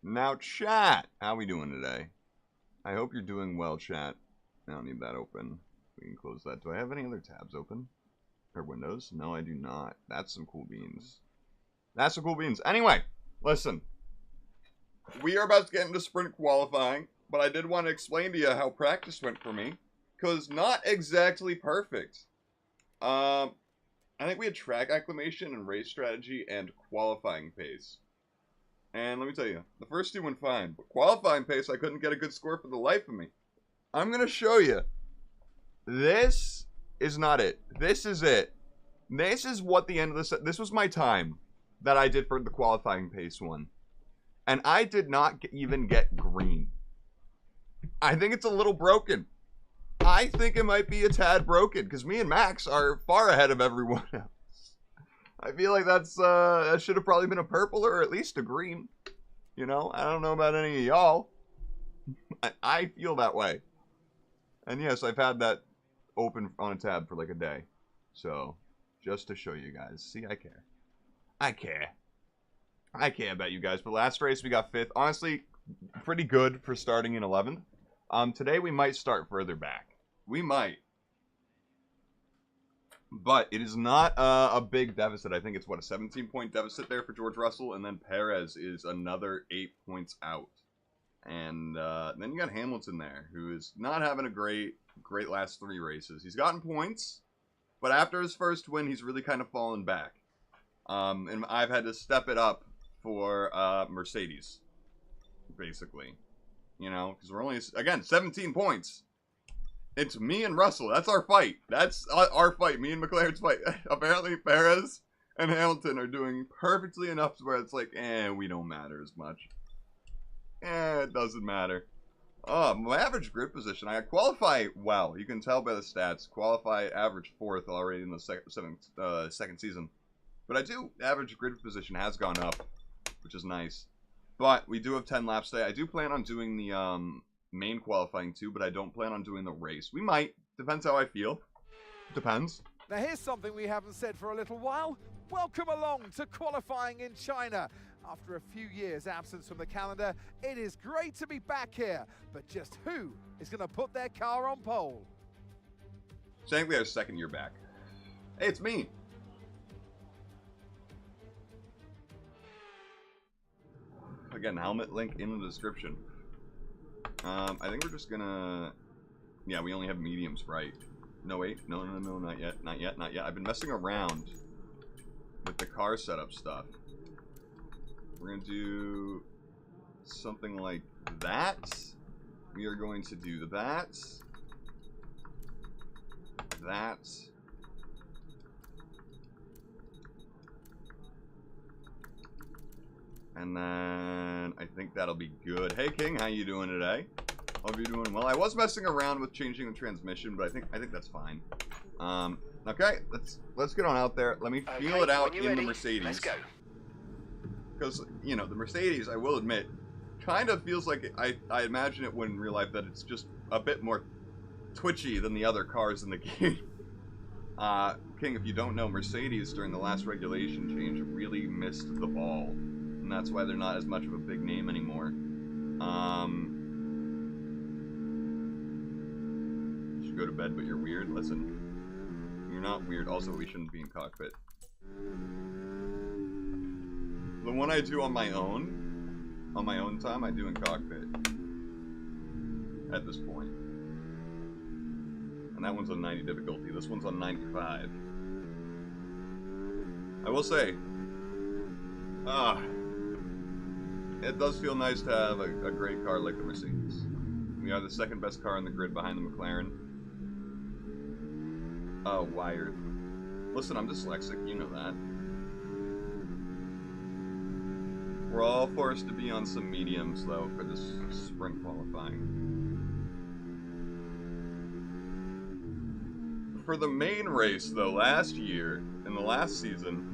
Now, chat, how we doing today? I hope you're doing well, chat. I don't need that open. We can close that. Do I have any other tabs open? Or windows? No, I do not. That's some cool beans. That's some cool beans. Anyway, listen. We are about to get into sprint qualifying, but I did want to explain to you how practice went for me. Because not exactly perfect. I think we had track acclimation and race strategy and qualifying pace. And let me tell you, the first two went fine, but qualifying pace, I couldn't get a good score for the life of me. I'm going to show you. This is not it. This is it. This is what the end of this was my time that I did for the qualifying pace one. And I did not even get green. I think it's a little broken. I think it might be a tad broken, because me and Max are far ahead of everyone else. I feel like that should have probably been a purple or at least a green. You know, I don't know about any of y'all. I feel that way. And yes, I've had that open on a tab for like a day. So, just to show you guys. See, I care. I care. I care about you guys. But last race, we got 5th. Honestly, pretty good for starting in 11th. Today, we might start further back. We might. But it is not a big deficit. I think it's, what, a 17-point deficit there for George Russell. And then Perez is another 8 points out. And then you got Hamilton there, who is not having a great last 3 races. He's gotten points, but after his first win, he's really kind of fallen back. And I've had to step it up for Mercedes, basically. You know, because we're only, again, 17 points. It's me and Russell. That's our fight. That's our fight. Me and McLaren's fight. Apparently, Perez and Hamilton are doing perfectly enough to where it's like, we don't matter as much. It doesn't matter. My average grid position. I qualify well. You can tell by the stats. Qualify average 4th already in the second season. But I do, average grid position has gone up, which is nice. But we do have 10 laps today. I do plan on doing the main qualifying too, but I don't plan on doing the race. We might. Depends how I feel. Depends. Now here's something we haven't said for a little while. Welcome along to qualifying in China. After a few years absence from the calendar, it is great to be back here. But just who is going to put their car on pole? Technically, our 2nd year back. Hey, it's me. Again, helmet link in the description. I think we're just gonna... Yeah, we only have mediums, right? No, wait. No, not yet. Not yet, not yet. I've been messing around with the car setup stuff. We're gonna do something like that. We are going to do that. That. And then I think that'll be good. Hey King, how you doing today? Hope you're doing well. I was messing around with changing the transmission, but I think that's fine. Okay, let's get on out there. Let me feel it out in the Mercedes. Let's go. Because, you know, the Mercedes, I will admit, kind of feels like I imagine it when in real life that it's just a bit more twitchy than the other cars in the game. King, if you don't know, Mercedes during the last regulation change really missed the ball. And that's why they're not as much of a big name anymore. You should go to bed, but you're weird. Listen, you're not weird. Also, we shouldn't be in cockpit. The one I do on my own time, I do in cockpit. At this point. And that one's on 90 difficulty. This one's on 95. I will say, it does feel nice to have a great car like the Mercedes. We are the 2nd best car in the grid behind the McLaren. Wired. Listen, I'm dyslexic, you know that. We're all forced to be on some mediums, though, for this sprint qualifying. For the main race, though, last year, in the last season,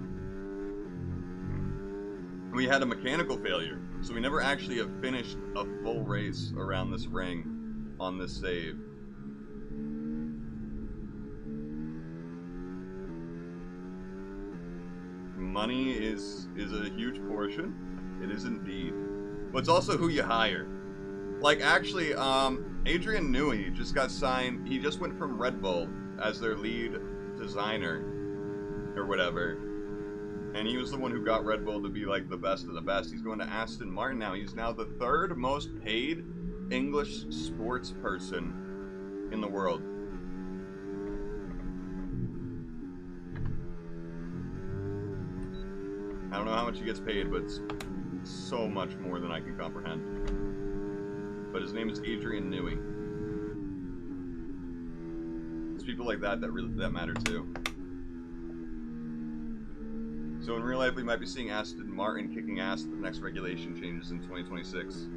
we had a mechanical failure, so we never actually have finished a full race around this ring on this save. Money is a huge portion. It is indeed. but it's also who you hire. Like, actually, Adrian Newey just got signed. He just went from Red Bull as their lead designer or whatever. And he was the one who got Red Bull to be, like, the best of the best. He's going to Aston Martin now. He's now the third most paid English sports person in the world. I don't know how much he gets paid, but it's so much more than I can comprehend. But his name is Adrian Newey. It's people like that that matter too. So in real life, we might be seeing Aston Martin kicking ass at the next regulation changes in 2026.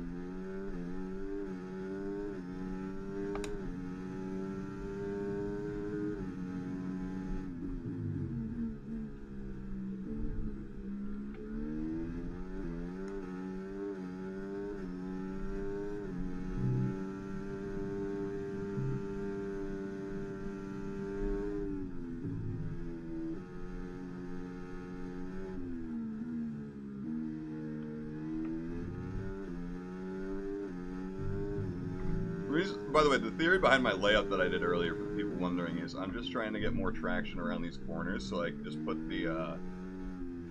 By the way, the theory behind my layout that I did earlier, for the people wondering, is I'm just trying to get more traction around these corners so I can just put the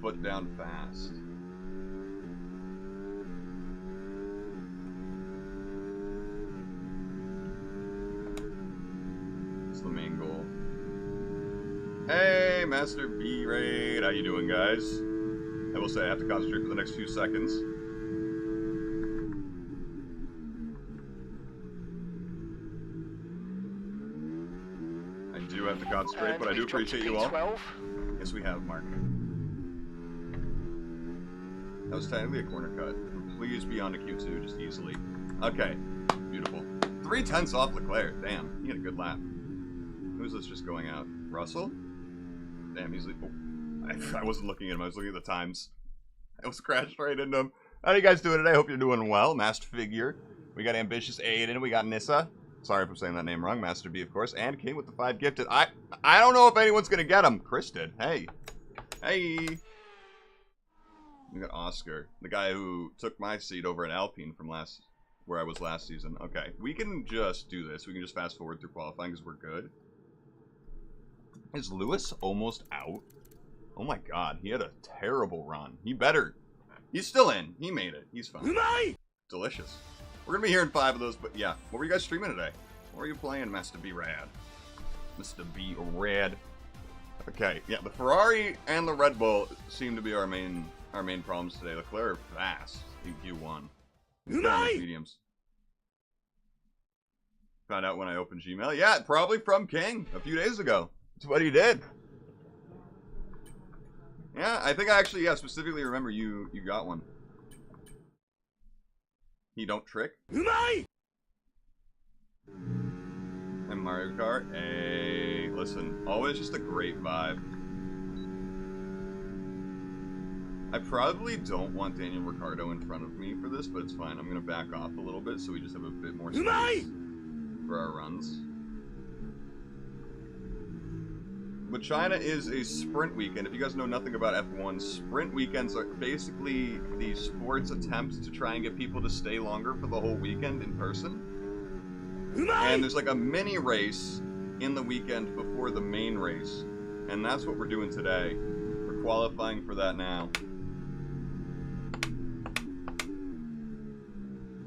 foot down fast. That's the main goal. Hey, Master B-Raid, how you doing, guys? I will say I have to concentrate for the next few seconds. I have to concentrate, but I do appreciate you all. 12. Yes, we have, Mark. That was technically a corner cut. Please be on to Q2 just easily. Okay, beautiful. 3/10 off Leclerc. Damn, he had a good lap. Who's this just going out? Russell? Damn, he's like, oh. I wasn't looking at him. I was looking at the times. I was crashed right into him. How are you guys doing today? Hope you're doing well. Masked Figure. We got Ambitious Aiden. We got Nissa. Sorry if I'm saying that name wrong. Master B, of course. And King with the 5 gifted. I don't know if anyone's going to get him. Chris did. Hey. Hey. We got Oscar. The guy who took my seat over at Alpine from where I was last season. Okay. We can just do this. We can just fast forward through qualifying because we're good. Is Lewis almost out? Oh my god. He had a terrible run. He better. He's still in. He made it. He's fine. Delicious. We're gonna be hearing 5 of those, but yeah. What were you guys streaming today? What were you playing, Mr. B Rad? Mr. B Rad. Okay, yeah, the Ferrari and the Red Bull seem to be our main problems today. Leclerc fast in Q1. Mediums. Found out when I opened Gmail. Yeah, probably from King a few days ago. That's what he did. Yeah, I think I actually, specifically remember you got one. He don't trick. And Mario Kart. Hey, listen, always just a great vibe. I probably don't want Daniel Ricciardo in front of me for this, but it's fine. I'm gonna back off a little bit so we just have a bit more space for our runs. But China is a sprint weekend. If you guys know nothing about F1, sprint weekends are basically the sport's attempt to try and get people to stay longer for the whole weekend in person. And there's like a mini race in the weekend before the main race. And that's what we're doing today. We're qualifying for that now.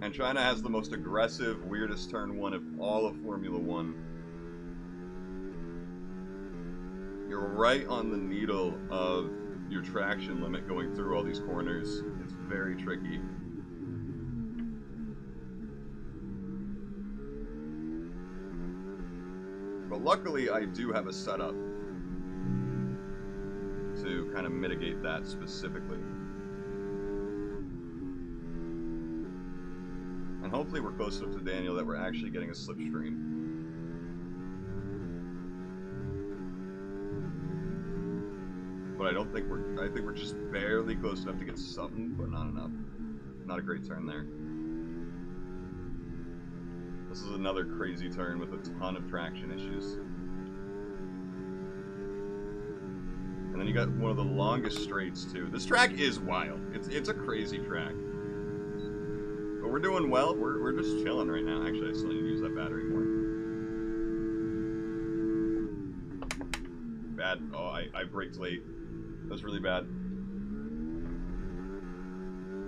And China has the most aggressive, weirdest turn 1 of all of Formula 1. You're right on the needle of your traction limit going through all these corners. It's very tricky. But luckily, I do have a setup to kind of mitigate that specifically. And hopefully we're close enough to Daniel that we're actually getting a slipstream. But I think we're just barely close enough to get something, but not enough. Not a great turn there. This is another crazy turn with a ton of traction issues. And then you got one of the longest straights too. This track is wild. It's a crazy track. But we're doing well. We're just chilling right now. Actually, I still need to use that battery more. Bad. Oh, I braked late. That's really bad.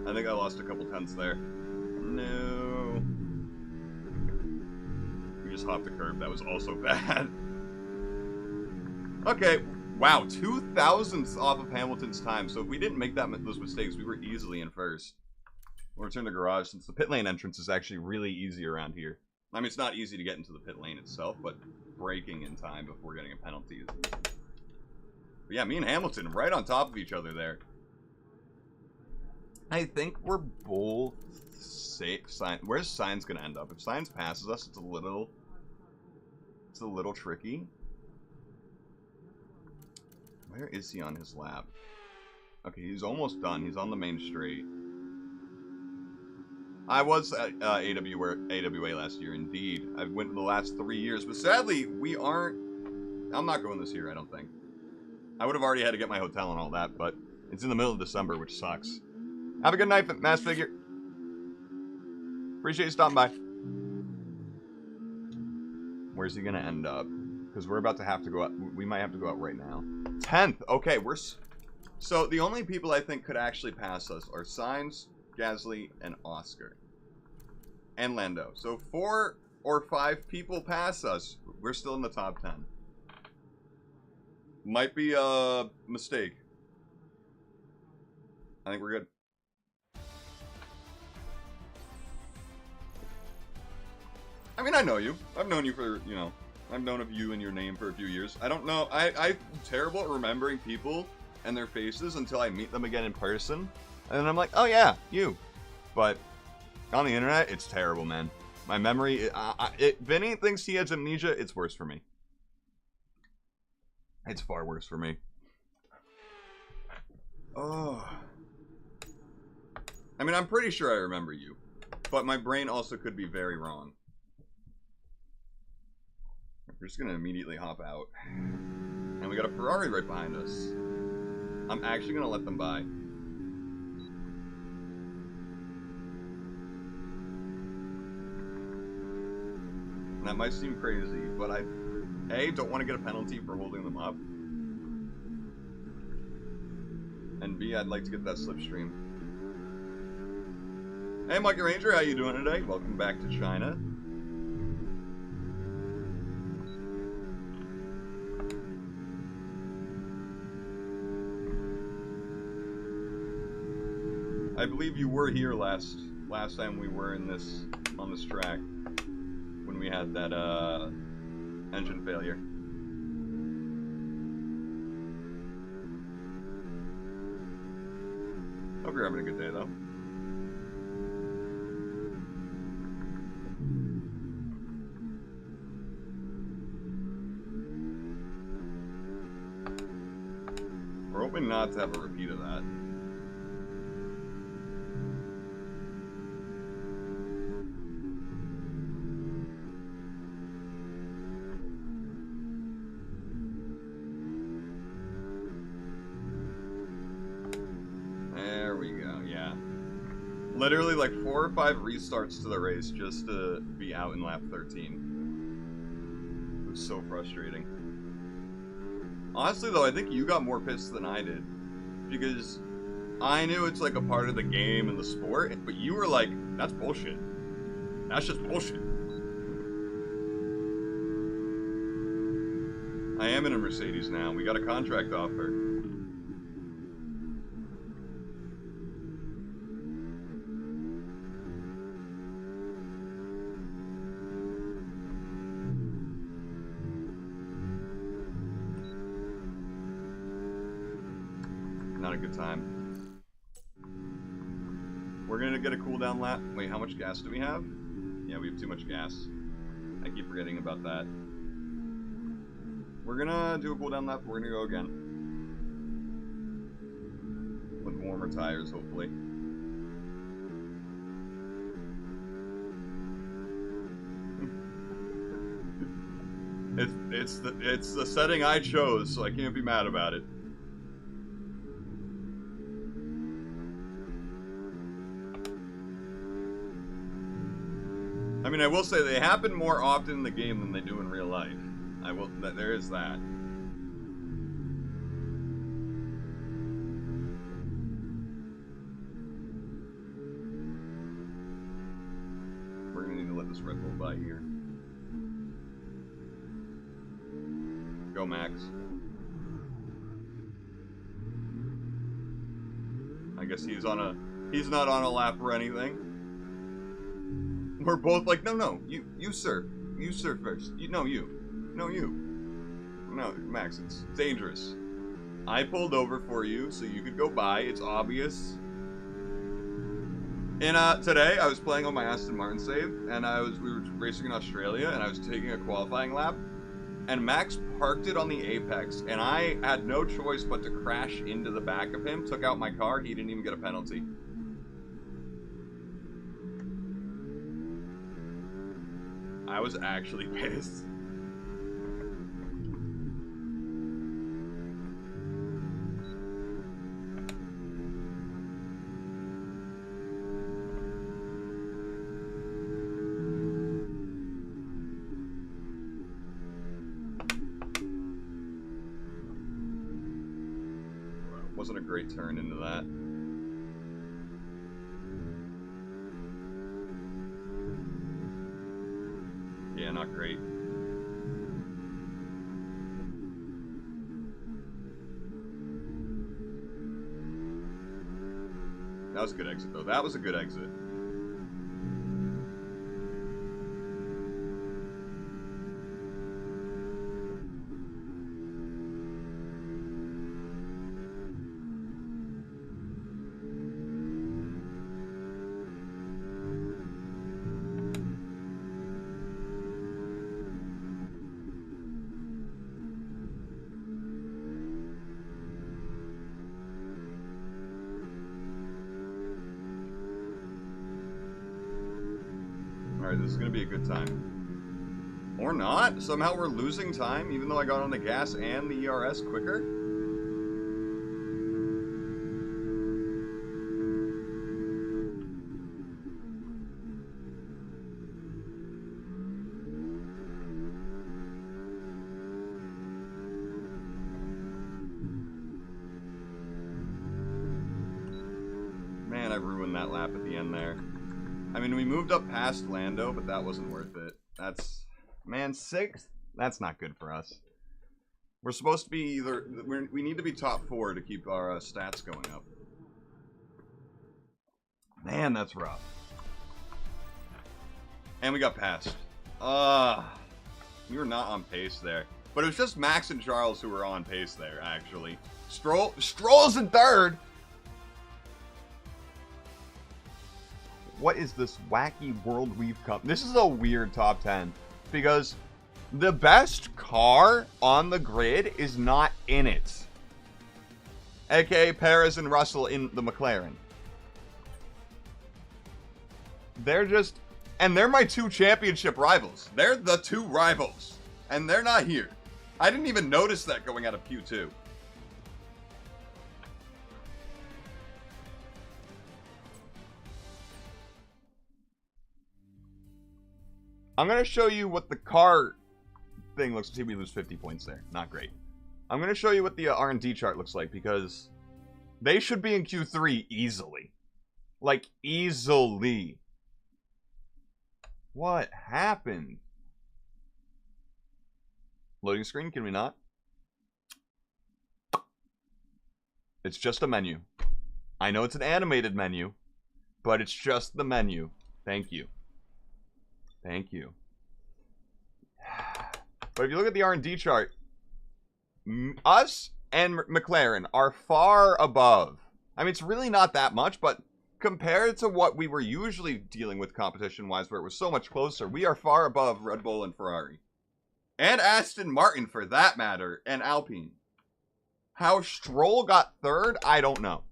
I think I lost a couple tenths there. No. We just hopped the curb. That was also bad. Okay. Wow, 2 thousandths off of Hamilton's time. So if we didn't make those mistakes, we were easily in first. We'll return to garage since the pit lane entrance is actually really easy around here. I mean, it's not easy to get into the pit lane itself, but braking in time before getting a penalty is easy. But yeah, me and Hamilton right on top of each other there. I think we're both safe. Where's Sainz gonna end up? If Sainz passes us, it's a little tricky. Where is he on his lap? Okay, he's almost done. He's on the main straight. I was at AWA last year, indeed. I went the last 3 years, but sadly, we aren't. I'm not going this year, I don't think. I would have already had to get my hotel and all that, but it's in the middle of December, which sucks. Have a good night, Mass Figure. Appreciate you stopping by. Where's he gonna end up? Because we're about to have to go out. We might have to go out right now. 10th. Okay, so the only people I think could actually pass us are Sainz, Gasly, and Oscar. And Lando. So 4 or 5 people pass us. We're still in the top 10. Might be a mistake. I think we're good. I mean, I know you. I've known you for, you know, I've known of you and your name for a few years. I don't know. I'm terrible at remembering people and their faces until I meet them again in person. And then I'm like, oh yeah, you. But on the internet, it's terrible, man. My memory, Vinny thinks he has amnesia. It's worse for me. It's far worse for me. Oh. I mean, I'm pretty sure I remember you. But my brain also could be very wrong. We're just going to immediately hop out. And we got a Ferrari right behind us. I'm actually going to let them by. And that might seem crazy, but I, A, don't want to get a penalty for holding them up. And B, I'd like to get that slipstream. Hey, Monkey Ranger, how you doing today? Welcome back to China. I believe you were here last time we were in this on this track when we had that engine failure. Hope you're having a good day though. We're hoping not to have a repeat of that. Literally like 4 or 5 restarts to the race just to be out in lap 13. It was so frustrating. Honestly though, I think you got more pissed than I did. Because I knew it's like a part of the game and the sport, but you were like, that's bullshit. That's just bullshit. I am in a Mercedes now. We got a contract offer. Good time. We're gonna get a cooldown lap. Wait, how much gas do we have? Yeah, we have too much gas. I keep forgetting about that. We're gonna do a cooldown lap. We're gonna go again with warmer tires, hopefully. It's the setting I chose, so I can't be mad about it. I mean, I will say they happen more often in the game than they do in real life. There is that. We're gonna need to let this Red Bull by here. Go, Max. I guess he's not on a lap or anything. We're both like, no, you surf first. No, Max, it's dangerous. I pulled over for you so you could go by. It's obvious. And today I was playing on my Aston Martin save, and we were racing in Australia, and I was taking a qualifying lap, and Max parked it on the apex, and I had no choice but to crash into the back of him. Took out my car. He didn't even get a penalty. I was actually pissed. Wasn't a great turn into that. Yeah, not great. That was a good exit, though. That was a good exit. Alright, this is going to be a good time. Or not. Somehow we're losing time, even though I got on the gas and the ERS quicker. Man, I ruined that lap at the end there. I mean, we moved up past Lando, but that wasn't worth it. That's... Man, 6th? That's not good for us. We're supposed to be either... We need to be top 4 to keep our stats going up. Man, that's rough. And we got passed. We were not on pace there. But it was just Max and Charles who were on pace there, actually. Stroll's in 3rd! What is this wacky world we've come? This is a weird top 10 because the best car on the grid is not in it. AKA Perez and Russell in the McLaren. They're just, and they're my 2 championship rivals. They're the 2 rivals, and they're not here. I didn't even notice that going out of Q2. I'm going to show you what the car thing looks like. See, we lose 50 points there. Not great. I'm going to show you what the R&D chart looks like because they should be in Q3 easily. Like, easily. What happened? Loading screen, can we not? It's just a menu. I know it's an animated menu, but it's just the menu. Thank you. Thank you. But if you look at the R&D chart, us and McLaren are far above. I mean, it's really not that much, but compared to what we were usually dealing with competition-wise, where it was so much closer, we are far above Red Bull and Ferrari. And Aston Martin, for that matter, and Alpine. How Stroll got 3rd, I don't know.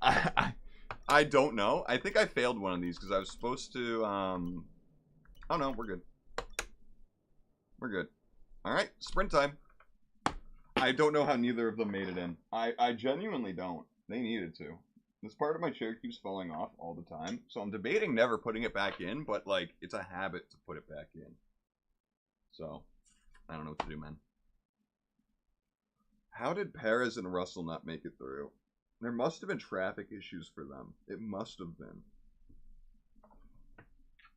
I don't know. I think I failed one of these because I was supposed to... Oh no, we're good. We're good. Alright, sprint time. I don't know how neither of them made it in. I genuinely don't. They needed to. This part of my chair keeps falling off all the time, so I'm debating never putting it back in, but, like, it's a habit to put it back in. So, I don't know what to do, man. How did Perez and Russell not make it through? There must have been traffic issues for them. It must have been.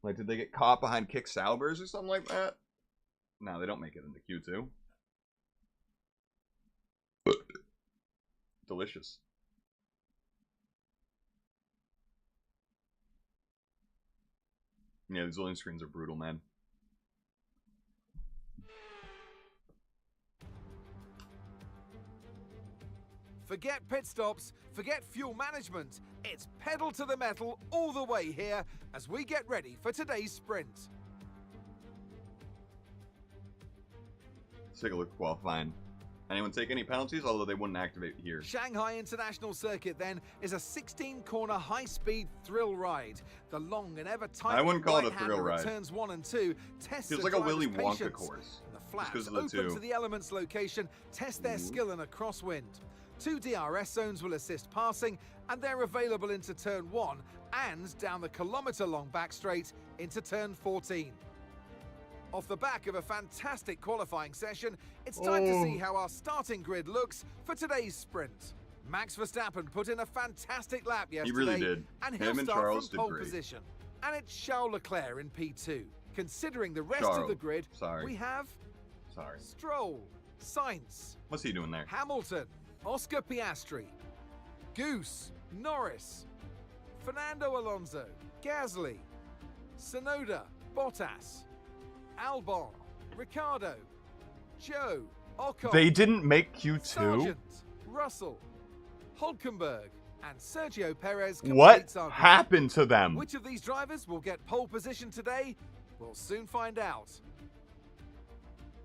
Like, did they get caught behind Kick Saubers or something like that? No, they don't make it into Q2. Delicious. Yeah, these loading screens are brutal, man. Forget pit stops, forget fuel management. It's pedal to the metal all the way here as we get ready for today's sprint. Let's take a look at qualifying. Anyone take any penalties? Although they wouldn't activate here. Shanghai International Circuit then is a 16-corner high-speed thrill ride. The long and ever tight. I wouldn't call it a thrill ride. Turns 1 and 2 tests feels the like a Willy driver's Wonka patience. course. The flaps because of open the two. to the elements location test their skill in a crosswind. 2 DRS zones will assist passing, and they're available into turn 1 and down the kilometre-long back straight into turn 14. Off the back of a fantastic qualifying session, it's time to see how our starting grid looks for today's sprint. Max Verstappen put in a fantastic lap yesterday. He really did. And he'll Him and start Charles from did pole great. position. And it's Charles Leclerc in P2. Considering the rest Charles. of the grid, Sorry. we have Sorry. Stroll, Sainz, What's he doing there? Hamilton, Oscar Piastri, Goose, Norris, Fernando Alonso, Gasly, Tsunoda, Bottas, Albon, Ricardo, Joe, Ocon, They didn't make Q2? Sargent, Russell, Hulkenberg, and Sergio Perez What completes our grid. happened to them? Which of these drivers will get pole position today? We'll soon find out.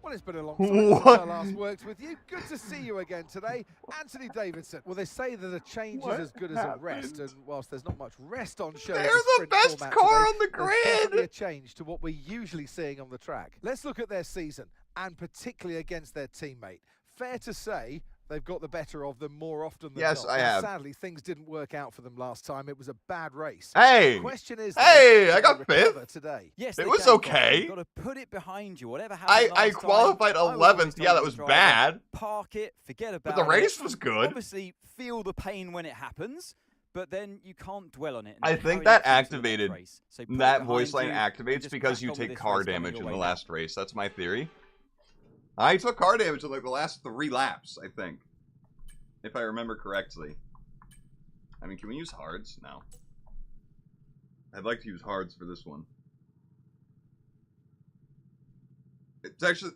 Well, it's been a long time since I last worked with you. Good to see you again today, Anthony Davidson. Well, they say that a change is as good as a rest, and whilst there's not much rest on show, They're the best car on the there's definitely grid! a change to what we're usually seeing on the track. Let's look at their season, and particularly against their teammate. Fair to say, they've got the better of them more often than Yes, not. I And have. sadly, things didn't work out for them last time. It was a bad race. Hey! The question is, Hey, can I got they recover fifth. today. Yes, It they was can, okay. You've got to put it behind you. Whatever happened I last qualified time, I was always 11th. Yeah, told that the was driver, bad. Park it, forget about But it. the race was good. Obviously, feel the pain when it happens, but then you can't dwell on it. and I carry think that on to the next activated, race. So put it that behind voice line you and activates just because crack you on with take this car race going damage your in way the down. last race. That's my theory. I took car damage in like the last 3 laps, I think. If I remember correctly. I mean, can we use hards? No. I'd like to use hards for this one. It's actually,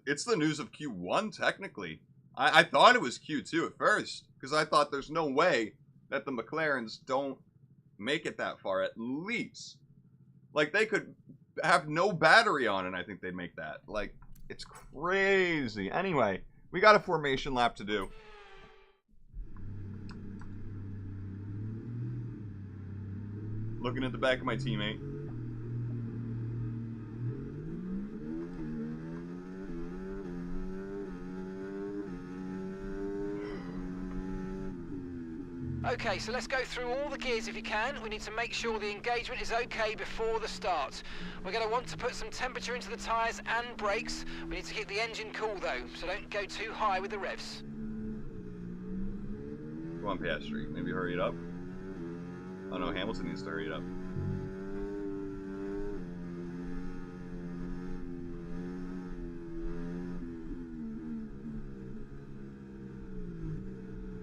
it's the news of Q1, technically. I thought it was Q2 at first, because I thought there's no way that the McLarens don't make it that far, at least. Like, they could have no battery on, and I think they'd make that. Like, it's crazy. Anyway, we got a formation lap to do. Looking at the back of my teammate. Okay, so let's go through all the gears if you can. We need to make sure the engagement is okay before the start. We're going to want to put some temperature into the tyres and brakes. We need to keep the engine cool though, so don't go too high with the revs. Come on, Piastri. Maybe hurry it up. Oh no, Hamilton needs to hurry it up.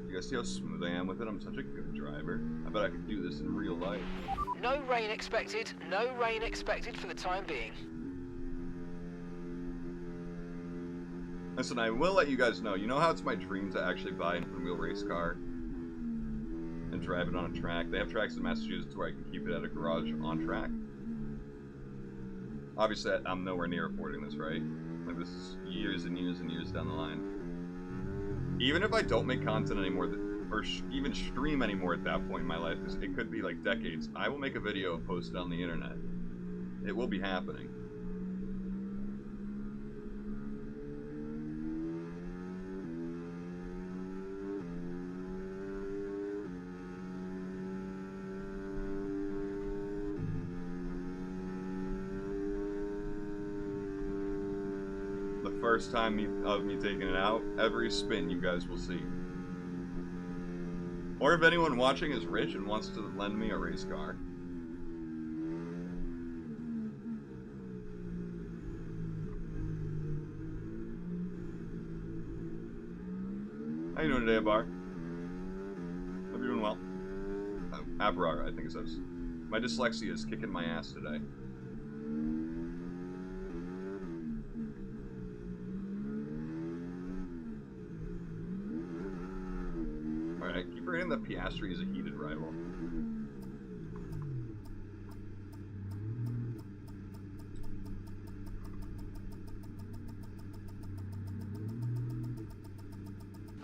You guys see how smooth I am with it? I'm such a good driver. I bet I could do this in real life. No rain expected, no rain expected for the time being. Listen, I will let you guys know. You know how it's my dream to actually buy an open-wheel race car and drive it on a track? They have tracks in Massachusetts where I can keep it at a garage on track. Obviously, I'm nowhere near affording this, right? Like, this is years and years and years down the line. Even if I don't make content anymore, or even stream anymore at that point in my life, because it could be like decades, I will make a video and post it on the internet. It will be happening. first time of me taking it out. Every spin you guys will see. Or if anyone watching is rich and wants to lend me a race car. How you doing today, Bar? Hope you're doing well. Abrar, I think it says. My dyslexia is kicking my ass today. Alright, keep forgetting that Piastri is a heated rival.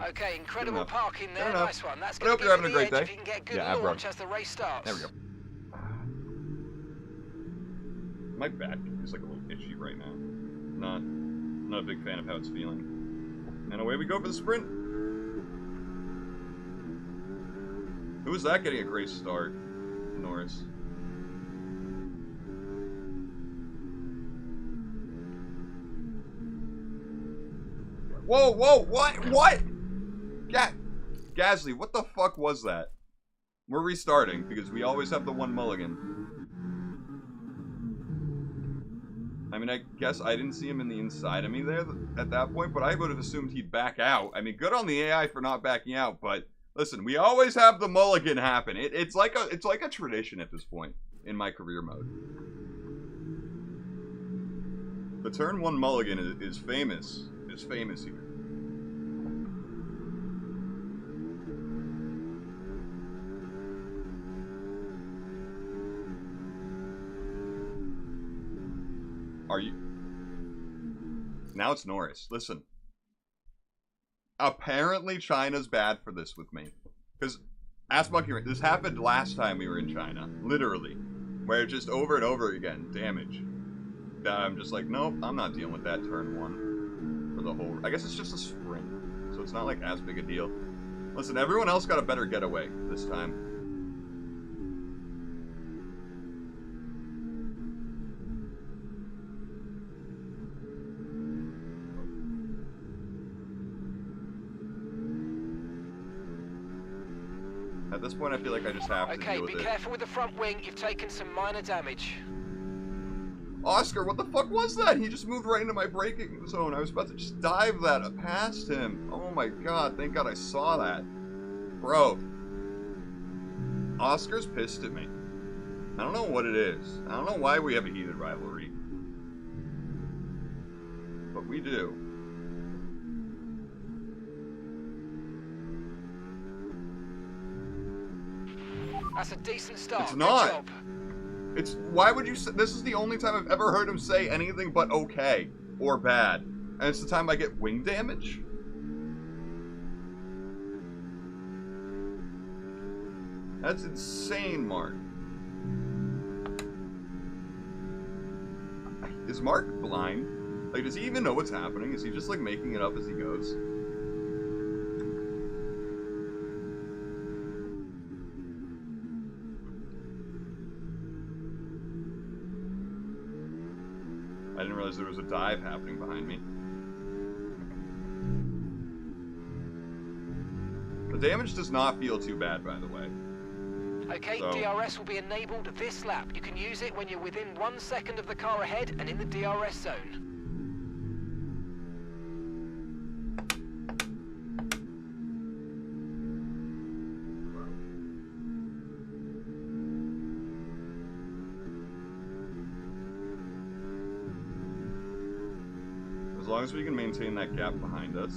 Okay, incredible parking there. Nice one. That's I going hope to you're give having you a the great edge day. if you can get a good Yeah, launch as the race starts. There we go. My back is like a little itchy right now. Not a big fan of how it's feeling. And away we go for the sprint. Who was that getting a great start? Norris. Whoa, whoa, what? Gasly, what the fuck was that? We're restarting, because we always have the one mulligan. I mean, I guess I didn't see him in the inside of me there at that point, but I would have assumed he'd back out. I mean, good on the AI for not backing out, but listen, we always have the mulligan happen. It's like a tradition at this point in my career mode. The turn 1 mulligan is famous. It's famous here. Are you... Now it's Norris. Listen. Apparently China's bad for this with me. Because, ask Monkey Ring, this happened last time we were in China. Literally. Where just over and over again, damage. That I'm just like, nope, I'm not dealing with that turn 1. For the whole... I guess it's just a sprint. So it's not like as big a deal. Listen, everyone else got a better getaway this time. At this point, I feel like I just have to deal with it. Okay, be careful with the front wing. You've taken some minor damage. Oscar, what the fuck was that? He just moved right into my braking zone. I was about to just dive that past him. Oh my god, thank god I saw that. Bro. Oscar's pissed at me. I don't know what it is. I don't know why we have a heated rivalry. But we do. That's a decent start. It's not. Good job. It's, why would you say, this is the only time I've ever heard him say anything but okay or bad. And it's the time I get wing damage? That's insane, Mark. Is Mark blind? Like, does he even know what's happening? Is he just, like, making it up as he goes? I didn't realize there was a dive happening behind me. The damage does not feel too bad, by the way. Okay, So, DRS will be enabled this lap. You can use it when you're within 1 second of the car ahead and in the DRS zone. as long as we can maintain that gap behind us.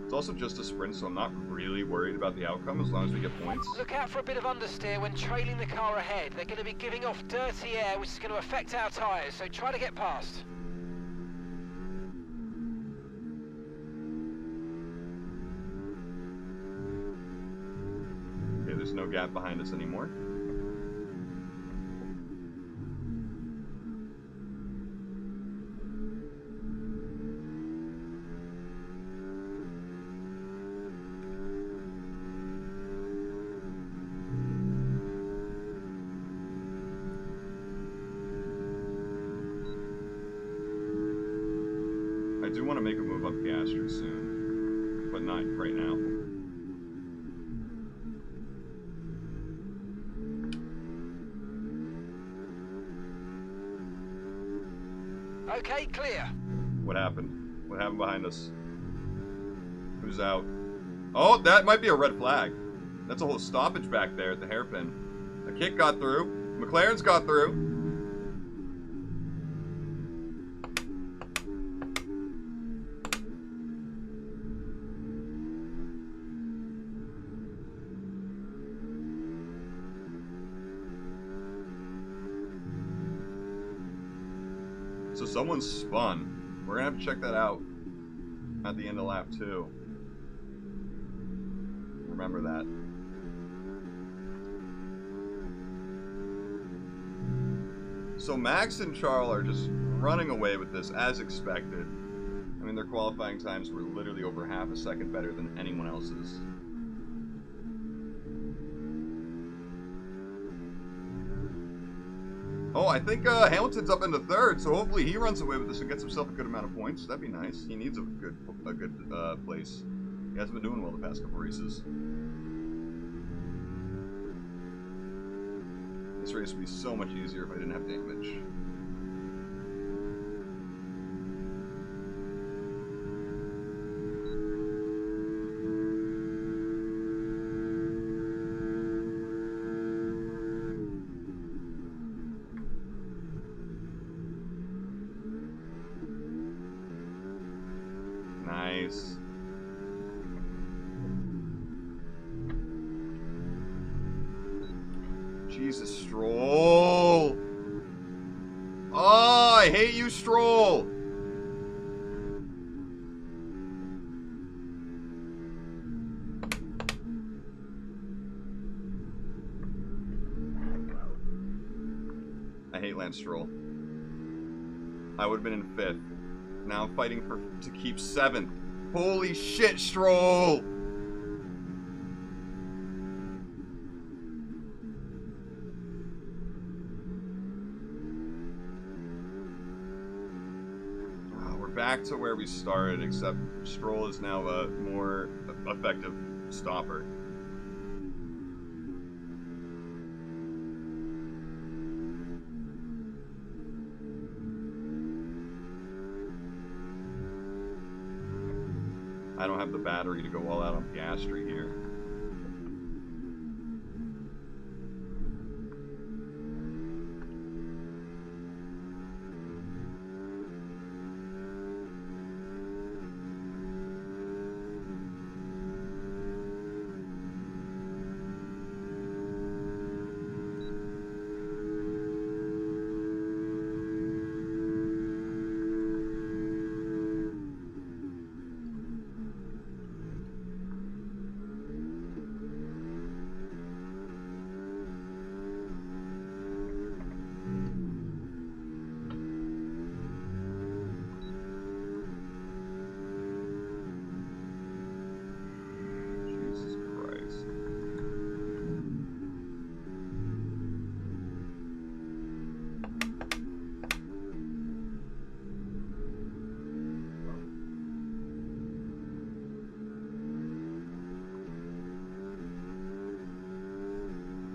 It's also just a sprint, so I'm not really worried about the outcome as long as we get points. Look out for a bit of understeer when trailing the car ahead. They're going to be giving off dirty air, which is going to affect our tyres, so try to get past. Okay, there's no gap behind us anymore. do want to make a move up Piastri soon, but not right now. Okay, clear. What happened? What happened behind us? Who's out? Oh, that might be a red flag. That's a whole stoppage back there at the hairpin. A kick got through. McLaren's got through. So someone spun. We're gonna have to check that out at the end of lap 2. Remember that. So Max and Charles are just running away with this as expected. I mean, their qualifying times were literally over half a second better than anyone else's. Oh, I think Hamilton's up into 3rd, so hopefully he runs away with this and gets himself a good amount of points. That'd be nice. He needs a good place. He hasn't been doing well the past couple races. This race would be so much easier if I didn't have damage. Nice. Jesus, Stroll. Oh, I hate you, Stroll. I hate Lance Stroll. I would have been in 5th. Now I'm fighting to keep 7th. Holy shit, Stroll! Oh, we're back to where we started, except Stroll is now a more effective stopper. I don't have the battery to go all out on Piastri here.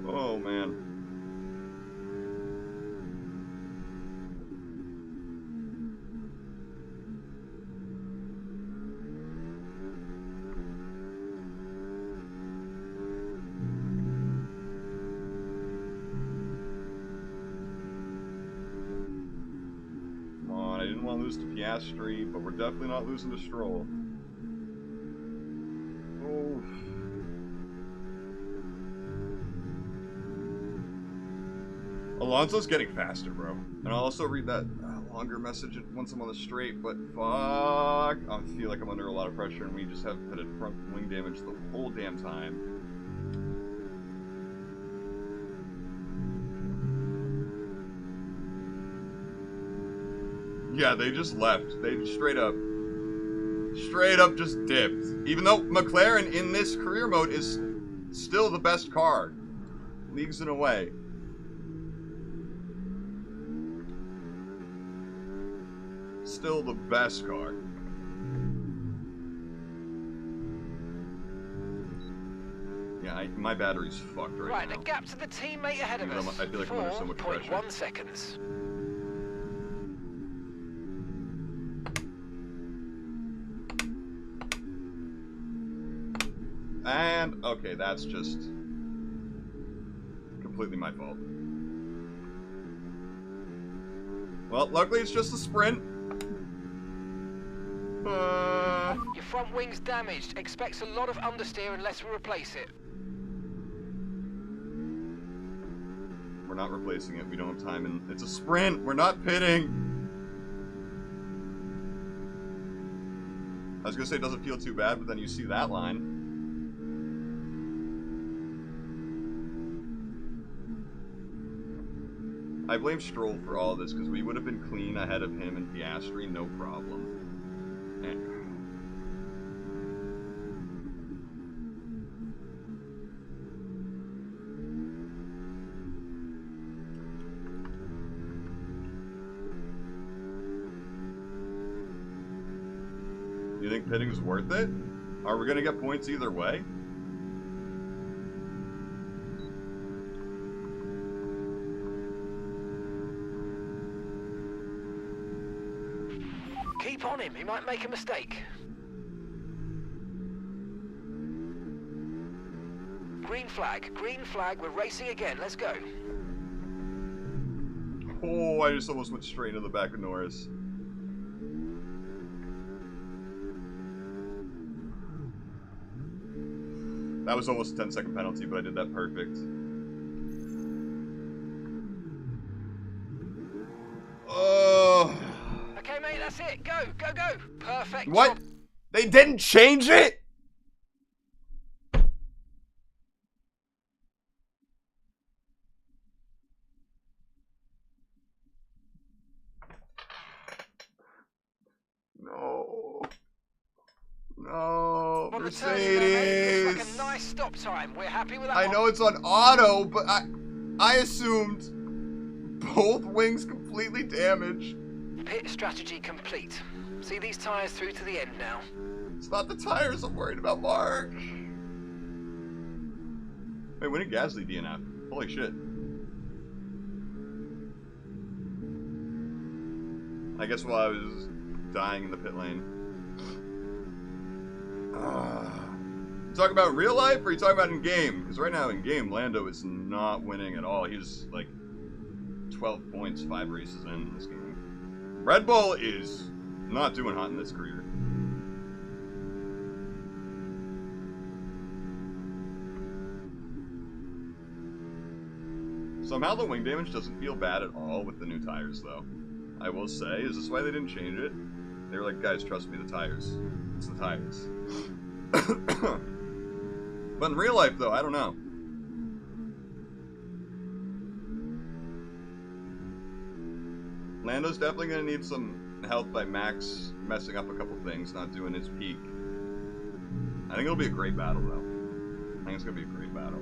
Oh, man. Come on, I didn't want to lose to Piastri, but we're definitely not losing to Stroll. Oh. Alonso's getting faster, bro. And I'll also read that longer message once I'm on the straight, but fuck. I feel like I'm under a lot of pressure, and we just have had front wing damage the whole damn time. Yeah, they just left. They straight up just dipped. Even though McLaren in this career mode is still the best car. Leagues in a way. Still the best car. Yeah, my battery's fucked right now. Right, a gap to the teammate ahead of us. I feel like I'm under so much pressure. 4.1 seconds. And, okay, that's just completely my fault. Well, luckily it's just a sprint. Your front wing's damaged. Expects a lot of understeer unless we replace it. We're not replacing it. We don't have time, and it's a sprint. We're not pitting. I was gonna say it doesn't feel too bad, but then you see that line. I blame Stroll for all this because we would have been clean ahead of him and Piastri, no problem. You think pitting's worth it? Are we gonna get points either way? Keep on him, he might make a mistake. Green flag, we're racing again, let's go. Oh, I just almost went straight into the back of Norris. That was almost a 10-second penalty, but I did that perfect. Oh. Okay, mate, that's it. Go, go, go. Perfect. What? Job. They didn't change it? No. No. On Mercedes. Looks like a nice stop time. We're happy with that. I know it's on auto, but I assumed both wings completely damaged. Pit strategy complete. See these tyres through to the end now. It's not the tires I'm worried about, Mark. Wait, when did Gasly DNF? Holy shit. I guess while I was dying in the pit lane. You talking about in real life, or are you talking about in game? Because right now in game, Lando is not winning at all. He's like 12 points, 5 races in this game. Red Bull is not doing hot in this career. Somehow the wing damage doesn't feel bad at all with the new tires, though. I will say, is this why they didn't change it? They were like, guys, trust me, the tires. It's the tires. But in real life, though, I don't know. Lando's definitely going to need some help by Max messing up a couple things, not doing his peak. I think it'll be a great battle, though. I think it's going to be a great battle.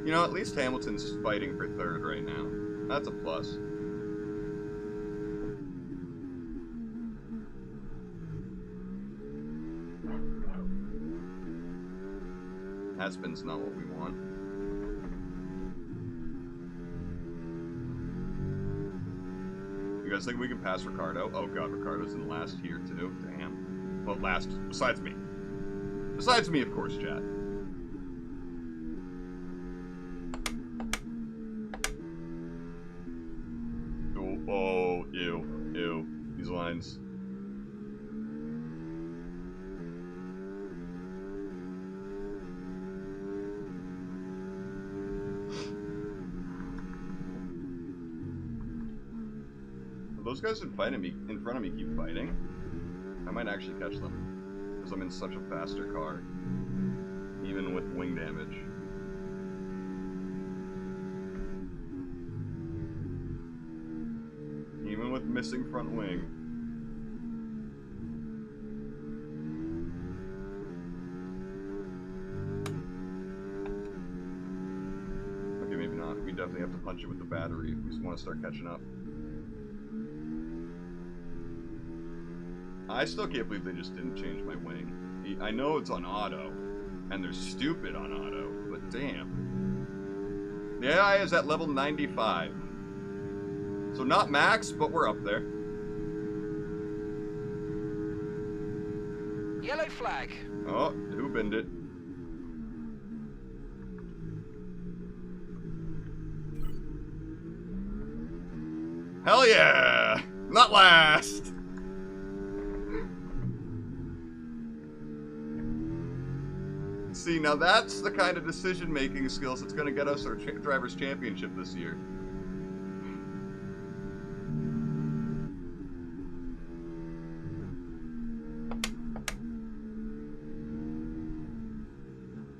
You know, at least Hamilton's fighting for third right now. That's a plus. That spin's not what we want. You guys think we can pass Ricardo? Oh god, Ricardo's in last here too. Damn. Well, last besides me. Besides me, of course, chat. Oh, ew, ew. These lines. Those guys in front of me keep fighting. I might actually catch them because I'm in such a faster car, even with wing damage. Even with missing front wing. Okay, maybe not. We definitely have to punch it with the battery if we want to start catching up. I still can't believe they just didn't change my wing. I know it's on auto, and they're stupid on auto, but damn. The AI is at level 95. So not max, but we're up there. Yellow flag. Oh, who binned it? Hell yeah! Not last! See, now that's the kind of decision-making skills that's going to get us our Drivers' Championship this year.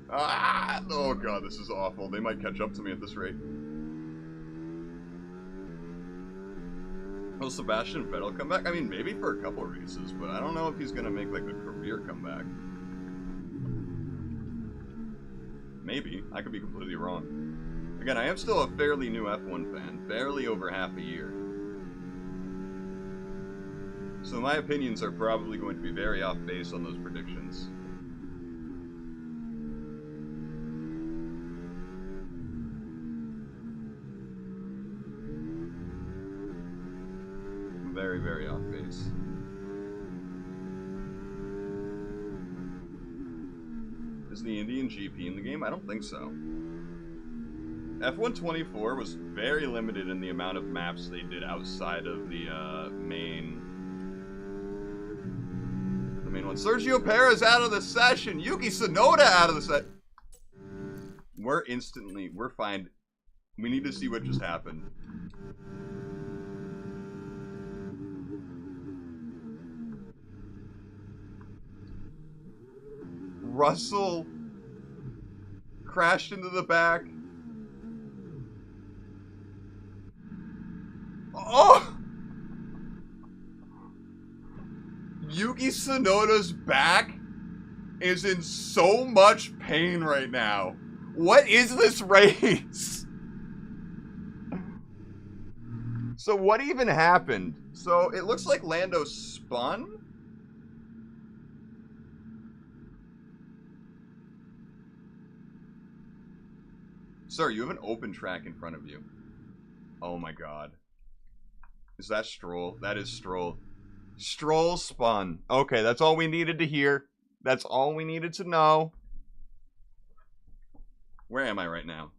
Ah! Oh god, this is awful. They might catch up to me at this rate. Will Sebastian Vettel come back? I mean, maybe for a couple races, but I don't know if he's going to make, like, a career comeback. Maybe. I could be completely wrong. Again, I am still a fairly new F1 fan. Barely over half a year. So my opinions are probably going to be very off base on those predictions. Very, very off base. Is the Indian GP in the game? I don't think so. F1 24 was very limited in the amount of maps they did outside of the main one. Sergio Perez out of the session. Yuki Tsunoda out of the set. We're fine. We need to see what just happened. Russell crashed into the back. Oh! Yuki Tsunoda's back is in so much pain right now. What is this race? So what even happened? So it looks like Lando spun? Sir, you have an open track in front of you. Oh my god. Is that Stroll? That is Stroll. Stroll spun. Okay, that's all we needed to hear. That's all we needed to know. Where am I right now?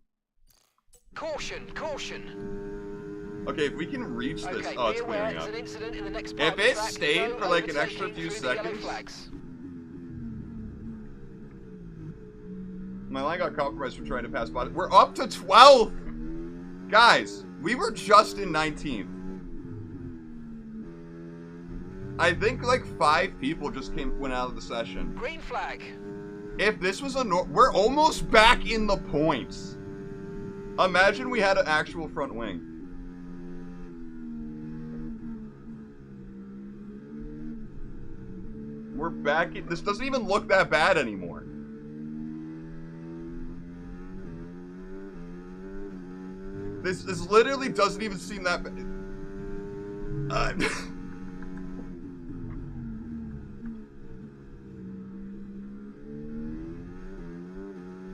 Caution, caution. Okay, if we can reach this. Okay, Oh, it's be aware clearing up. there's an incident in the next part If of the it track. stayed No for like an overtaking extra few through the yellow seconds. flags. My line got compromised for trying to pass by. We're up to 12th! Guys, we were just in 19th. I think like 5 people just went out of the session. Green flag. If this was we're almost back in the points. Imagine we had an actual front wing. We're back in, this doesn't even look that bad anymore. This literally doesn't even seem that bad.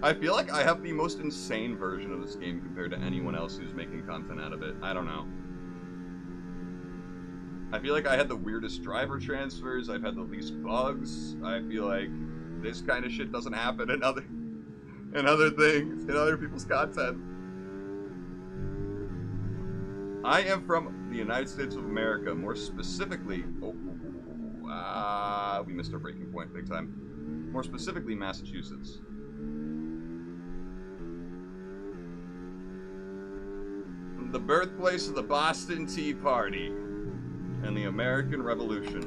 I feel like I have the most insane version of this game compared to anyone else who's making content out of it. I don't know. I feel like I had the weirdest driver transfers. I've had the least bugs. I feel like this kind of shit doesn't happen in other things, in other people's content. I am from the United States of America, more specifically... we missed our breaking point big time. More specifically, Massachusetts. The birthplace of the Boston Tea Party and the American Revolution.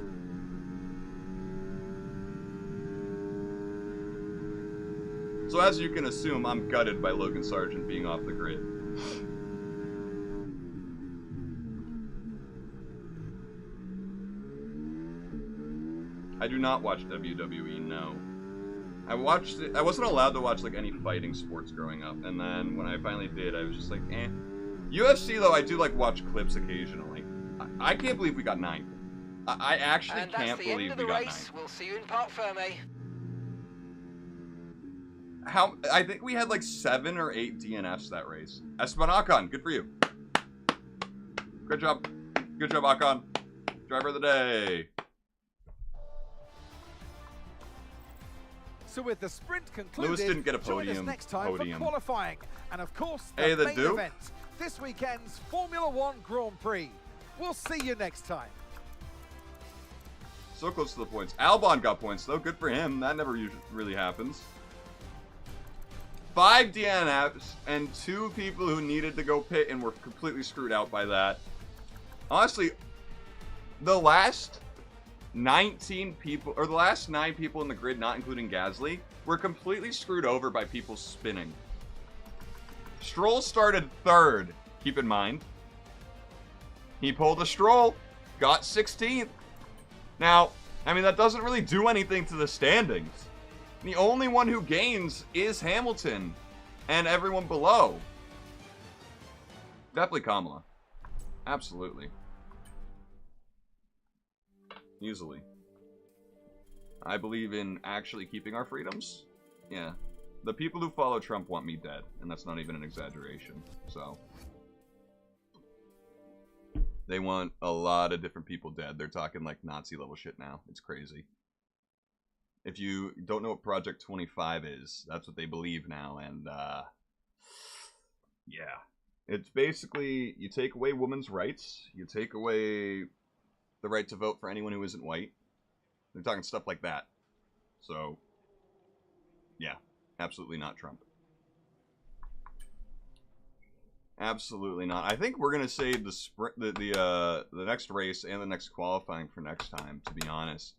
So as you can assume, I'm gutted by Logan Sargent being off the grid. I do not watch WWE, no. I watched it, I wasn't allowed to watch like any fighting sports growing up, and then when I finally did, I was just like, eh. UFC though, I do like watch clips occasionally. I can't believe we got 9th. I actually can't believe we got 9th. We'll see you in Parc Fermé. I think we had like 7 or 8 DNFs that race. Esteban Ocon, good for you. Good job. Good job, Ocon. Driver of the day. So with the sprint concluded, Lewis didn't get a join us podium. next time for qualifying. And of course, the Hey, the main Duke. event, this weekend's Formula One Grand Prix. We'll see you next time. So close to the points. Albon got points, though. Good for him. That never usually really happens. 5 DNFs and 2 people who needed to go pit and were completely screwed out by that. Honestly, the last 19 people, or the last 9 people in the grid, not including Gasly, were completely screwed over by people spinning. Stroll started 3rd, keep in mind. He pulled a Stroll, got 16th. Now, I mean, that doesn't really do anything to the standings. The only one who gains is Hamilton and everyone below. Definitely Kamala. Absolutely. Easily. I believe in actually keeping our freedoms. Yeah. The people who follow Trump want me dead, and that's not even an exaggeration. So. They want a lot of different people dead. They're talking like Nazi level shit now. It's crazy. If you don't know what Project 25 is, that's what they believe now, and yeah. It's basically, you take away women's rights, you take away the right to vote for anyone who isn't white. They're talking stuff like that. So, yeah, absolutely not Trump. Absolutely not. I think we're gonna save the sprint, the next race and the next qualifying for next time. To be honest,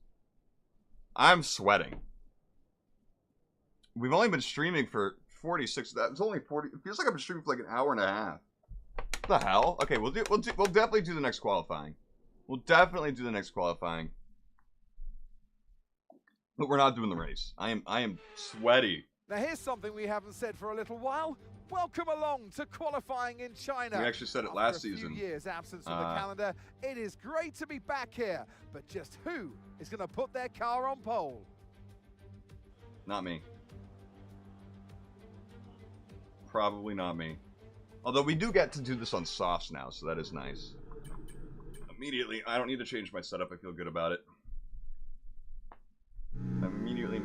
I'm sweating. We've only been streaming for 46. That's only 40. It feels like I've been streaming for like an hour and a half. What the hell? Okay, we'll definitely do the next qualifying. We'll definitely do the next qualifying. But we're not doing the race. I am sweaty. Now here's something we haven't said for a little while. Welcome along to qualifying in China. We actually said it last After a season. few years absence from the calendar, it is great to be back here. But just who is going to put their car on pole? Not me. Probably not me. Although we do get to do this on softs now, so that is nice. Immediately, I don't need to change my setup. I feel good about it. Immediately.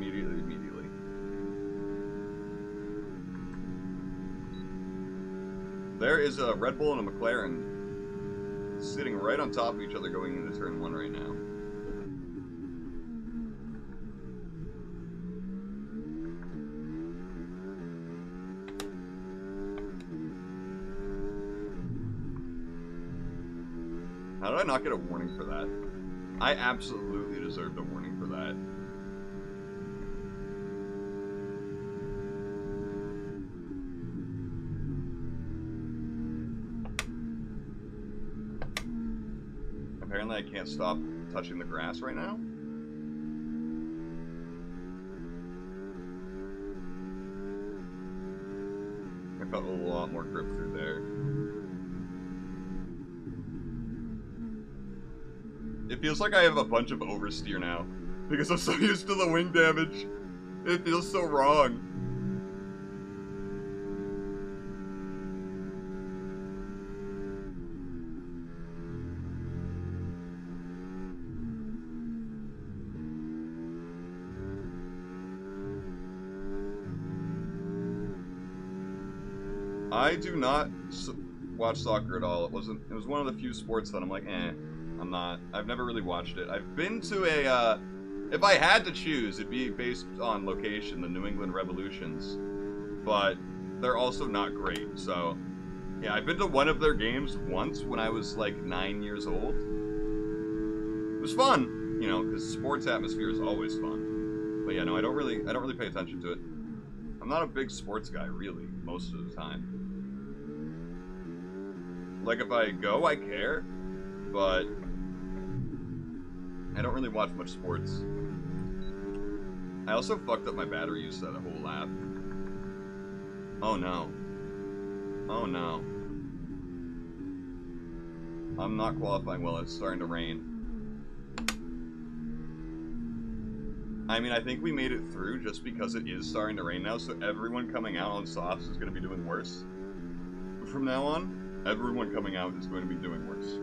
There is a Red Bull and a McLaren sitting right on top of each other going into turn 1 right now. How did I not get a warning for that? I absolutely deserved a warning for that. Apparently I can't stop touching the grass right now. I felt a lot more grip through there. It feels like I have a bunch of oversteer now, because I'm so used to the wing damage. It feels so wrong. I do not watch soccer at all. It was one of the few sports that I'm like, I'm not. I've never really watched it. I've been to a, if I had to choose, it'd be based on location, the New England Revolutions. But they're also not great, so yeah, I've been to one of their games once when I was like 9 years old. It was fun, you know, because sports atmosphere is always fun. But yeah, no, I don't really pay attention to it. I'm not a big sports guy, really, most of the time. Like, if I go, I care, but I don't really watch much sports. I also fucked up my battery use that whole lap. Oh no. Oh no. I'm not qualifying well, it's starting to rain. I mean, I think we made it through just because it is starting to rain now, so everyone coming out on softs is going to be doing worse. From now on, everyone coming out is going to be doing worse.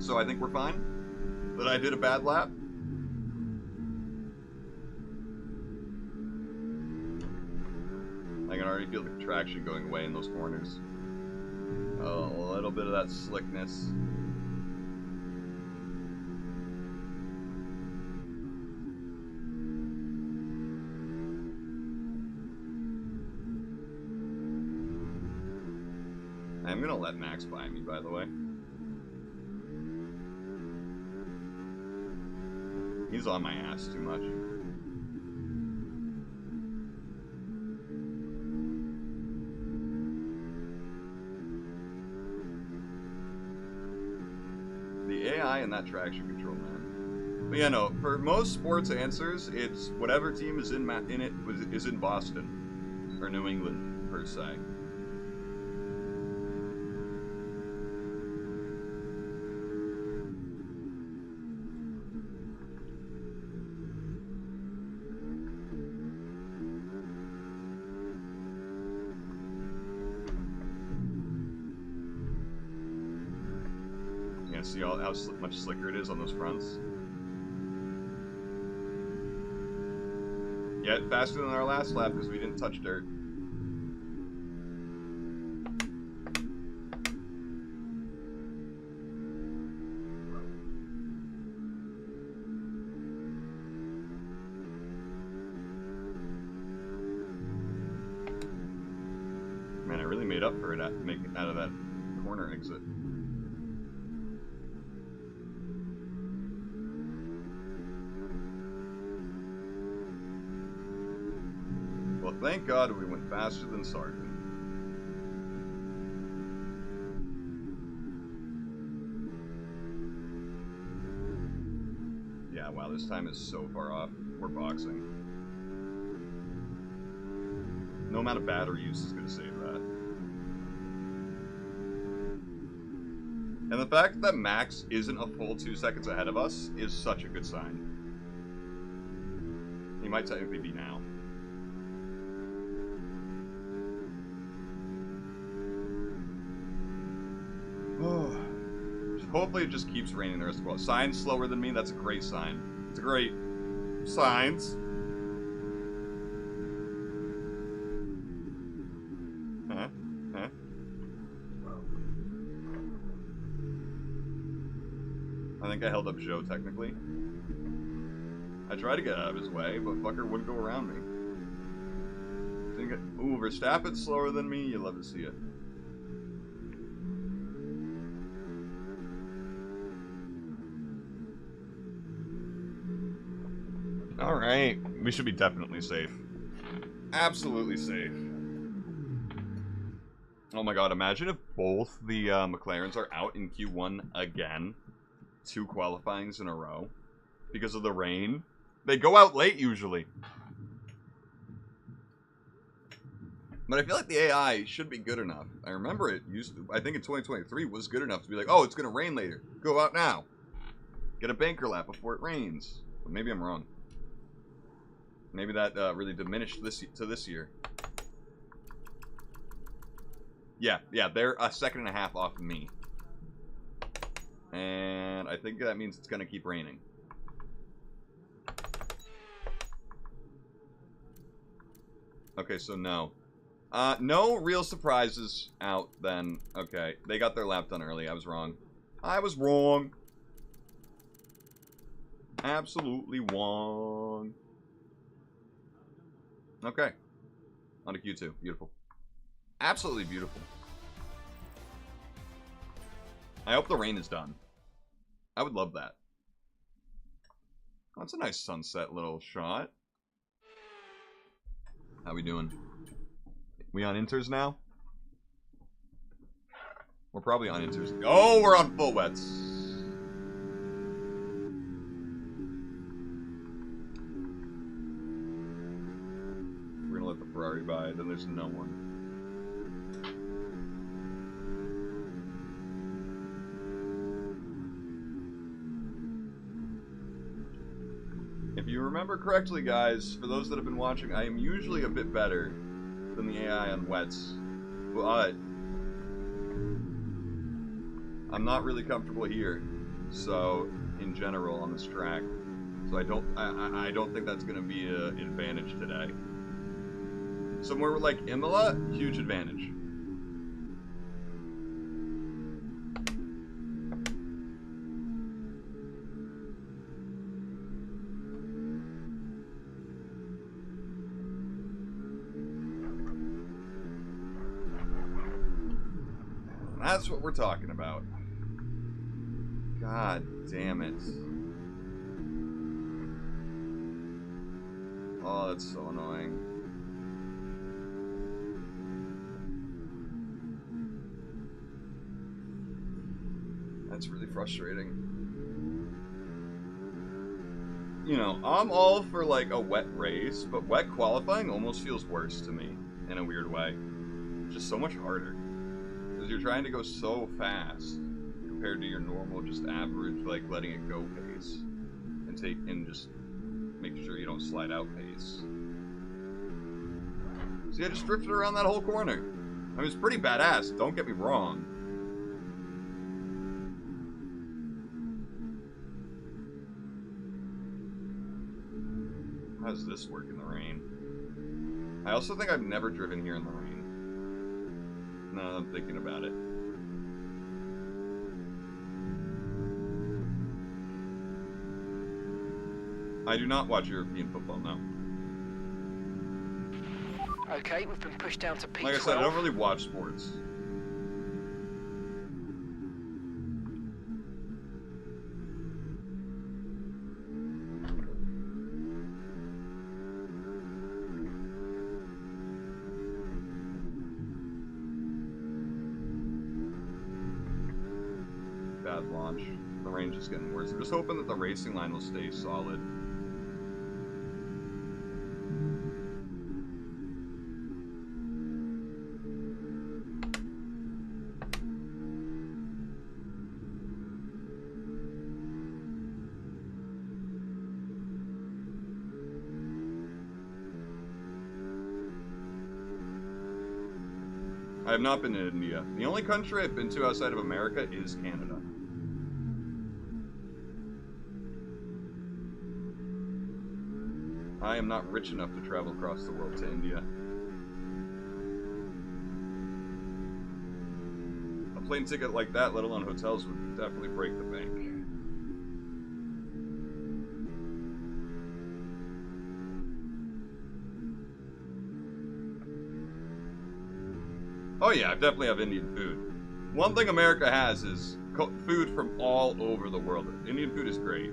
So I think we're fine. That I did a bad lap. I can already feel the traction going away in those corners. Oh, a little bit of that slickness. I'm gonna let Max buy me, by the way. He's on my ass too much. The AI and that traction control, man. But yeah, no, for most sports answers, it's whatever team is in it is in Boston. Or New England, per se. See how much slicker it is on those fronts? Yeah, faster than our last lap because we didn't touch dirt. Man, I really made up for it making out of that corner exit. Well, thank God we went faster than Sargent. Yeah, wow, this time is so far off. We're boxing. No amount of battery use is going to save that. And the fact that Max isn't a full 2 seconds ahead of us is such a good sign. He might technically be now. Hopefully it just keeps raining the rest of the world. Signs slower than me, that's a great sign. It's a great signs. I think I held up Joe technically. I tried to get out of his way, but fucker wouldn't go around me. Ooh, Verstappen's slower than me, you love to see it. Alright, we should be definitely safe. Absolutely safe. Oh my god, imagine if both the McLarens are out in Q1 again. 2 qualifyings in a row. Because of the rain. They go out late usually. But I feel like the AI should be good enough. I remember it used to, I think in 2023 was good enough to be like, oh, it's going to rain later. Go out now. Get a banker lap before it rains. But maybe I'm wrong. Maybe that really diminished this year. Yeah, they're a second and a half off of me. And I think that means it's going to keep raining. Okay, so no. No real surprises out then. Okay, they got their lap done early. I was wrong. I was wrong. Absolutely wrong. Okay. On to Q2. Beautiful. Absolutely beautiful. I hope the rain is done. I would love that. Oh, that's a nice sunset little shot. How we doing? We on inters now? We're probably on inters. Oh, we're on full wets. We're gonna let the Ferrari by, then there's no one. If you remember correctly, guys, for those that have been watching, I am usually a bit better than the AI on wets, but I'm not really comfortable here. So, in general, on this track, so I don't think that's gonna be an advantage today. Somewhere like Imola, huge advantage. That's what we're talking about. God damn it. Oh, that's so annoying. That's really frustrating. You know, I'm all for like a wet race, but wet qualifying almost feels worse to me in a weird way. Just so much harder. Because you're trying to go so fast compared to your normal, just average, like letting it go pace. And just make sure you don't slide out pace. See, I just drifted around that whole corner. I mean, it's pretty badass, don't get me wrong. How does this work in the rain? I also think I've never driven here in the rain. Now that I'm thinking about it. I do not watch European football, no. Okay, we've been pushed down to P12. Like I said, I don't really watch sports. Bad launch. The range is getting worse. I'm just hoping that the racing line will stay solid. I have not been to India. The only country I've been to outside of America is Canada. I am not rich enough to travel across the world to India. A plane ticket like that, let alone hotels, would definitely break the bank. Oh yeah, I definitely have Indian food. One thing America has is food from all over the world. Indian food is great.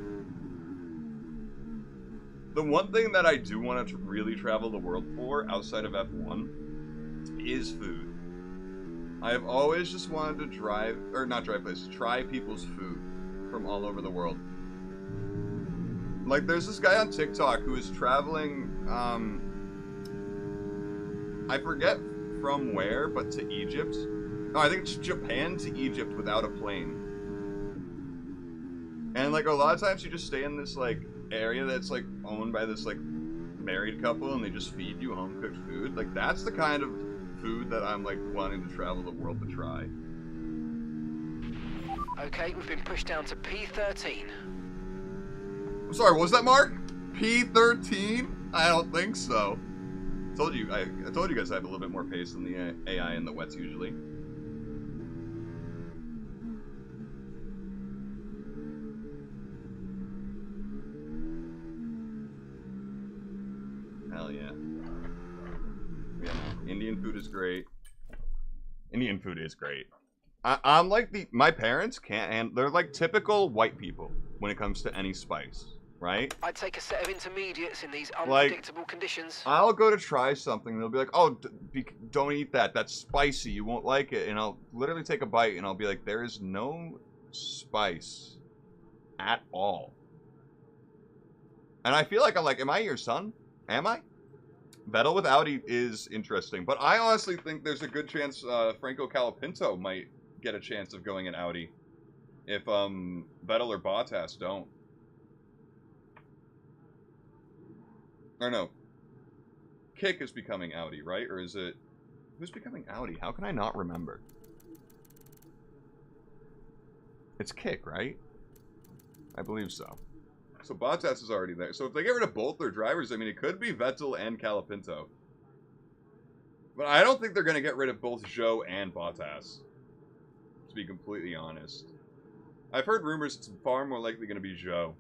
The one thing that I do want to really travel the world for, outside of F1, is food. I have always just wanted to try people's food from all over the world. Like, there's this guy on TikTok who is traveling, I forget from where, but to Egypt. No, I think it's Japan to Egypt without a plane. And, like, a lot of times you just stay in this, like, area that's, like, owned by this, like, married couple, and they just feed you home-cooked food. Like, that's the kind of food that I'm, like, wanting to travel the world to try. Okay, we've been pushed down to P13. I'm sorry, what was that, Mark? P13? I don't think so. I told you guys I have a little bit more pace than the AI in the wets usually. Hell yeah. Yeah, Indian food is great. Indian food is great. I'm like my parents can't, and they're like typical white people when it comes to any spice, right? I'd take a set of intermediates in these unpredictable conditions. I'll go to try something and they'll be like, oh, don't eat that. That's spicy. You won't like it. And I'll literally take a bite and I'll be like, there is no spice at all. And I feel like I'm like, am I your son? Am I? Vettel with Audi is interesting. But I honestly think there's a good chance Franco Colapinto might get a chance of going in Audi if Vettel or Bottas don't. Or no. Kick is becoming Audi, right? Or is it... Who's becoming Audi? How can I not remember? It's Kick, right? I believe so. So Bottas is already there. So if they get rid of both their drivers, I mean, it could be Vettel and Colapinto. But I don't think they're going to get rid of both Zhou and Bottas. To be completely honest. I've heard rumors it's far more likely going to be Zhou.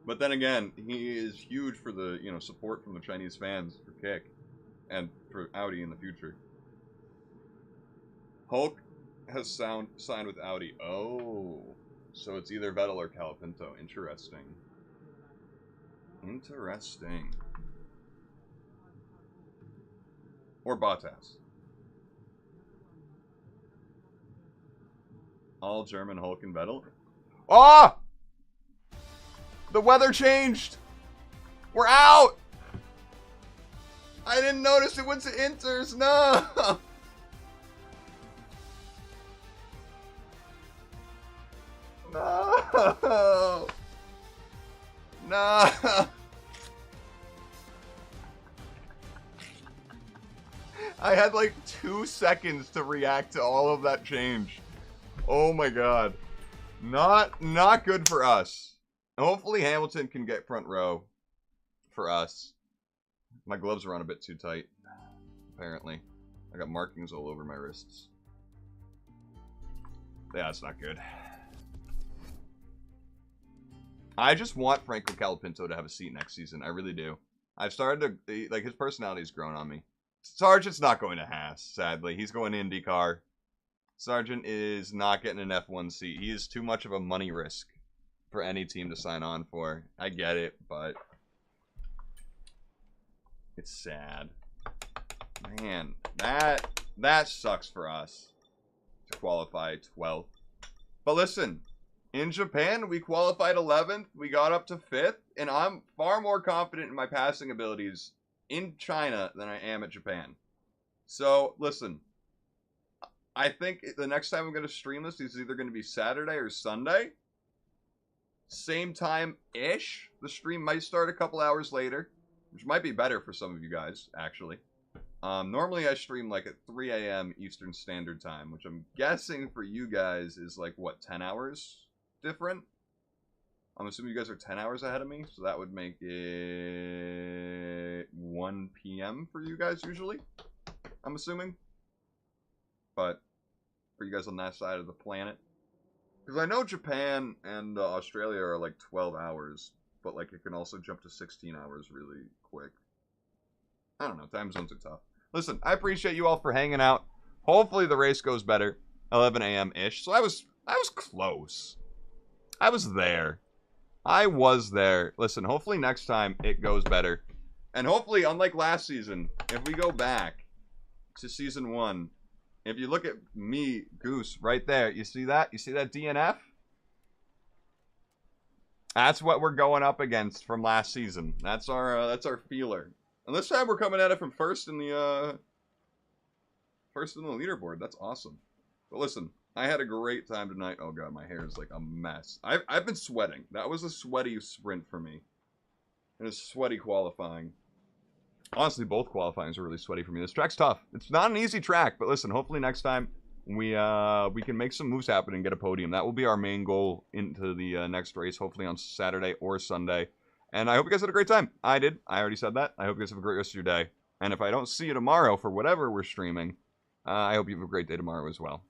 But then again, he is huge for the, you know, support from the Chinese fans for Kick. And for Audi in the future. Hulk has signed with Audi. Oh. So it's either Vettel or Colapinto. Interesting. Interesting. Or Bottas. All German Hulk and Vettel. Ah! The weather changed! We're out! I didn't notice it went to Inters. No! No! No! I had like 2 seconds to react to all of that change. Oh my god. Not good for us. Hopefully Hamilton can get front row for us. My gloves are on a bit too tight, apparently. I got markings all over my wrists. Yeah, that's not good. I just want Franco Colapinto to have a seat next season. I really do. I've started to, like, his personality's grown on me. Sargent's not going to Haas, sadly. He's going to IndyCar. Sargent is not getting an F1 seat. He is too much of a money risk for any team to sign on for. I get it, but it's sad. Man, that sucks for us to qualify 12th. But listen, in Japan, we qualified 11th. We got up to 5th, and I'm far more confident in my passing abilities in China than I am at Japan. So, listen, I think the next time I'm going to stream this is either going to be Saturday or Sunday. Same time-ish. The stream might start a couple hours later, which might be better for some of you guys, actually. Normally I stream like at 3 a.m. Eastern Standard Time, which I'm guessing for you guys is like, what, 10 hours different? I'm assuming you guys are 10 hours ahead of me, so that would make it 1 p.m. for you guys usually, I'm assuming. But for you guys on that side of the planet. Because I know Japan and Australia are like 12 hours, but like it can also jump to 16 hours really quick. I don't know, time zones are tough. Listen, I appreciate you all for hanging out. Hopefully the race goes better. 11 a.m.-ish. So I was close. I was there. I was there. Listen, hopefully next time it goes better. And hopefully, unlike last season, if we go back to season 1, if you look at me, Goose, right there, you see that? You see that DNF? That's what we're going up against from last season. That's our feeler. And this time we're coming at it from first in the leaderboard. That's awesome. But listen, I had a great time tonight. Oh god, my hair is like a mess. I've been sweating. That was a sweaty sprint for me. And a sweaty qualifying. Honestly, both qualifyings were really sweaty for me. This track's tough. It's not an easy track, but listen, hopefully next time we can make some moves happen and get a podium. That will be our main goal into the next race, hopefully on Saturday or Sunday. And I hope you guys had a great time. I did. I already said that. I hope you guys have a great rest of your day. And if I don't see you tomorrow for whatever we're streaming, I hope you have a great day tomorrow as well.